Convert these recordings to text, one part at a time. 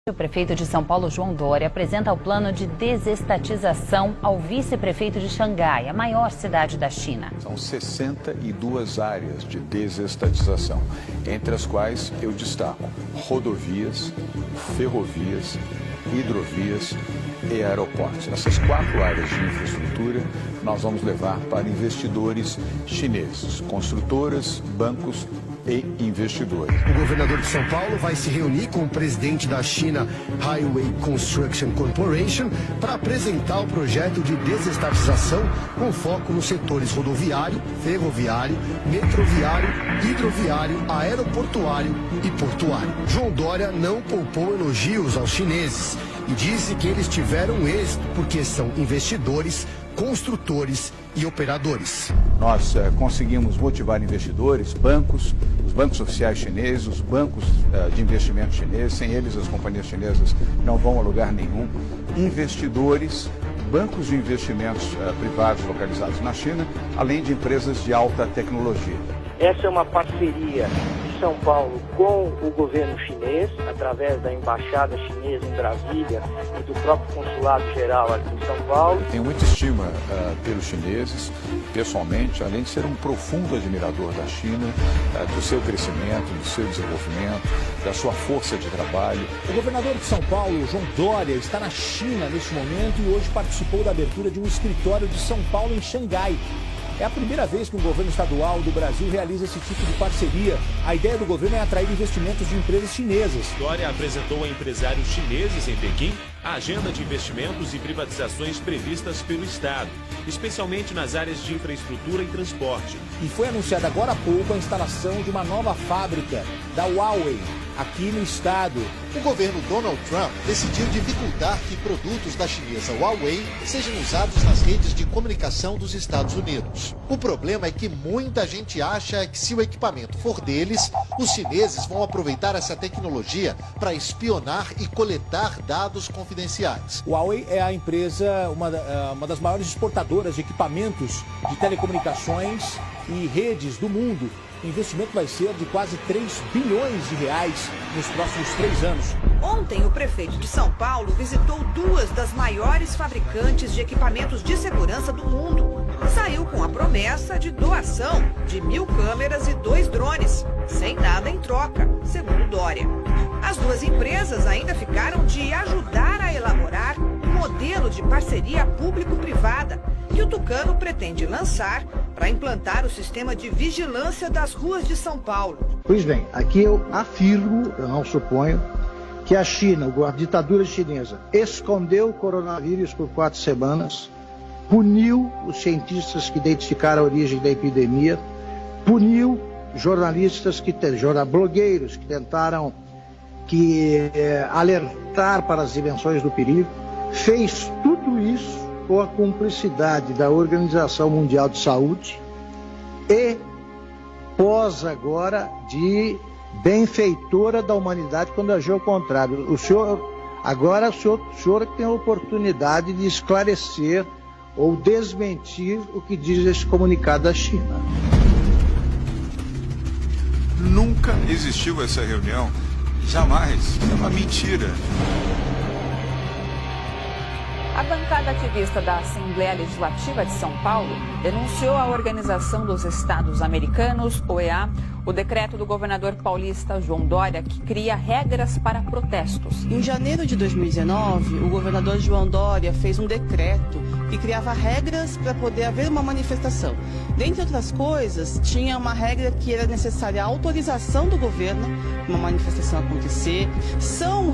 O prefeito de São Paulo, João Dória, apresenta o plano de desestatização ao vice-prefeito de Xangai, a maior cidade da China. São 62 áreas de desestatização, entre as quais eu destaco rodovias, ferrovias, hidrovias e aeroportos. Essas 4 áreas de infraestrutura nós vamos levar para investidores chineses, construtoras, bancos e investidores. O governador de São Paulo vai se reunir com o presidente da China Highway Construction Corporation para apresentar o projeto de desestatização com foco nos setores rodoviário, ferroviário, metroviário, hidroviário, aeroportuário e portuário. João Dória não poupou elogios aos chineses e disse que eles tiveram êxito porque são investidores, construtores e operadores. Nós conseguimos motivar investidores, bancos, os bancos oficiais chineses, os bancos de investimento chineses, sem eles as companhias chinesas não vão a lugar nenhum, investidores, bancos de investimentos privados localizados na China, além de empresas de alta tecnologia. Essa é uma parceria de São Paulo com o governo chinês, através da embaixada chinesa em Brasília e do próprio consulado geral aqui em São Paulo. Tenho muita estima pelos chineses, pessoalmente, além de ser um profundo admirador da China, do seu crescimento, do seu desenvolvimento, da sua força de trabalho. O governador de São Paulo, João Dória, está na China neste momento e hoje participou da abertura de um escritório de São Paulo em Xangai. É a primeira vez que um governo estadual do Brasil realiza esse tipo de parceria. A ideia do governo é atrair investimentos de empresas chinesas. Dória apresentou a empresários chineses em Pequim a agenda de investimentos e privatizações previstas pelo Estado, especialmente nas áreas de infraestrutura e transporte. E foi anunciada agora há pouco a instalação de uma nova fábrica da Huawei aqui no estado. O governo Donald Trump decidiu dificultar que produtos da chinesa Huawei sejam usados nas redes de comunicação dos Estados Unidos. O problema é que muita gente acha que se o equipamento for deles, os chineses vão aproveitar essa tecnologia para espionar e coletar dados confidenciais. Huawei é a empresa, uma das maiores exportadoras de equipamentos de telecomunicações e redes do mundo. O investimento vai ser de quase 3 bilhões de reais nos próximos 3 anos. Ontem, o prefeito de São Paulo visitou 2 das maiores fabricantes de equipamentos de segurança do mundo. Saiu com a promessa de doação de 1.000 câmeras e 2 drones, sem nada em troca, segundo Dória. As 2 empresas ainda ficaram de ajudar a elaborar um modelo de parceria público-privada que o Tucano pretende lançar para implantar o sistema de vigilância das ruas de São Paulo. Pois bem, aqui eu afirmo, eu não suponho, que a China, a ditadura chinesa, escondeu o coronavírus por 4 semanas, puniu os cientistas que identificaram a origem da epidemia, puniu jornalistas, blogueiros que tentaram alertar para as dimensões do perigo, fez tudo isso com a cumplicidade da Organização Mundial de Saúde e pós agora de benfeitora da humanidade quando agiu ao contrário. O senhor tem a oportunidade de esclarecer ou desmentir o que diz esse comunicado da China. Nunca existiu essa reunião, jamais, é uma mentira. A bancada ativista da Assembleia Legislativa de São Paulo denunciou a Organização dos Estados Americanos, OEA, o decreto do governador paulista João Dória, que cria regras para protestos. Em janeiro de 2019, o governador João Dória fez um decreto que criava regras para poder haver uma manifestação. Dentre outras coisas, tinha uma regra que era necessária a autorização do governo para uma manifestação acontecer. São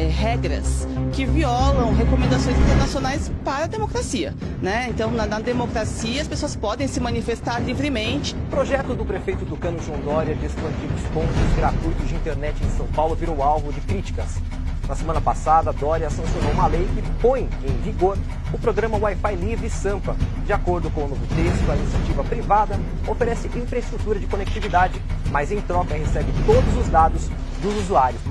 regras que violam recomendações internacionais para a democracia, né? Então, na democracia, as pessoas podem se manifestar livremente. O projeto do prefeito tucano João Dória de expandir os pontos gratuitos de internet em São Paulo virou alvo de críticas. Na semana passada, Dória sancionou uma lei que põe em vigor o programa Wi-Fi Livre Sampa. De acordo com o novo texto, a iniciativa privada oferece infraestrutura de conectividade, mas em troca recebe todos os dados dos usuários.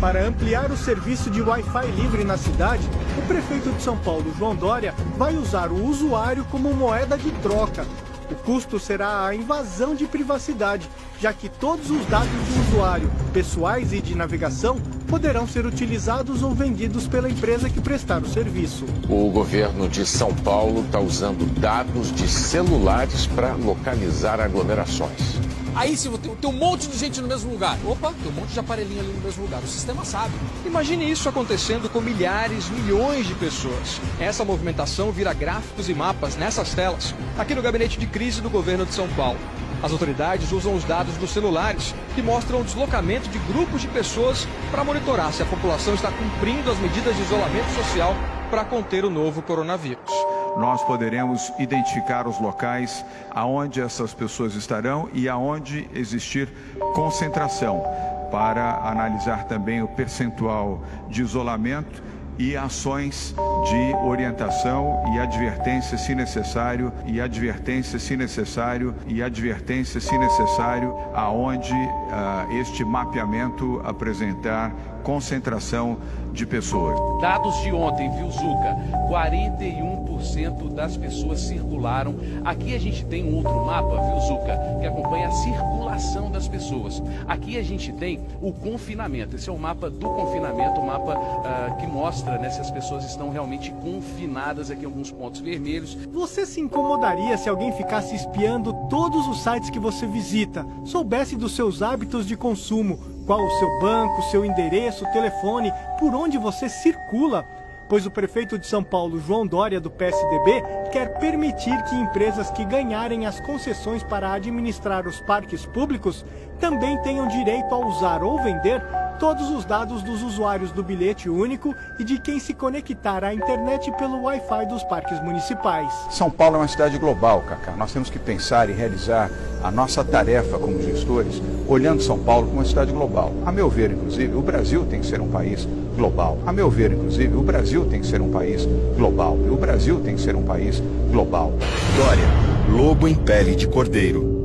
Para ampliar o serviço de Wi-Fi livre na cidade, o prefeito de São Paulo, João Dória, vai usar o usuário como moeda de troca. O custo será a invasão de privacidade, já que todos os dados do usuário, pessoais e de navegação, poderão ser utilizados ou vendidos pela empresa que prestar o serviço. O governo de São Paulo está usando dados de celulares para localizar aglomerações. Aí se tem um monte de gente no mesmo lugar. Opa, tem um monte de aparelhinho ali no mesmo lugar. O sistema sabe. Imagine isso acontecendo com milhares, milhões de pessoas. Essa movimentação vira gráficos e mapas nessas telas, aqui no gabinete de crise do governo de São Paulo. As autoridades usam os dados dos celulares, que mostram o deslocamento de grupos de pessoas para monitorar se a população está cumprindo as medidas de isolamento social para conter o novo coronavírus. Nós poderemos identificar os locais aonde essas pessoas estarão e aonde existir concentração, para analisar também o percentual de isolamento e ações de orientação e advertência se necessário, aonde este mapeamento apresentar concentração de pessoas. Dados de ontem, viu, Zuca? 41% das pessoas circularam. Aqui a gente tem um outro mapa, viu, Zuca, que acompanha a circulação das pessoas. Aqui a gente tem o confinamento. Esse é o mapa do confinamento, o mapa que mostra, né, se as pessoas estão realmente confinadas aqui em alguns pontos vermelhos. Você se incomodaria se alguém ficasse espiando todos os sites que você visita, soubesse dos seus hábitos de consumo, qual o seu banco, seu endereço, telefone, por onde você circula? Pois o prefeito de São Paulo, João Dória, do PSDB, quer permitir que empresas que ganharem as concessões para administrar os parques públicos também tenham direito a usar ou vender todos os dados dos usuários do bilhete único e de quem se conectar à internet pelo Wi-Fi dos parques municipais. São Paulo é uma cidade global, Cacá. Nós temos que pensar e realizar a nossa tarefa como gestores, olhando São Paulo como uma cidade global. A meu ver, inclusive, o Brasil tem que ser um país global. A meu ver, inclusive, o Brasil tem que ser um país global. E o Brasil tem que ser um país global. Dória, lobo em pele de cordeiro.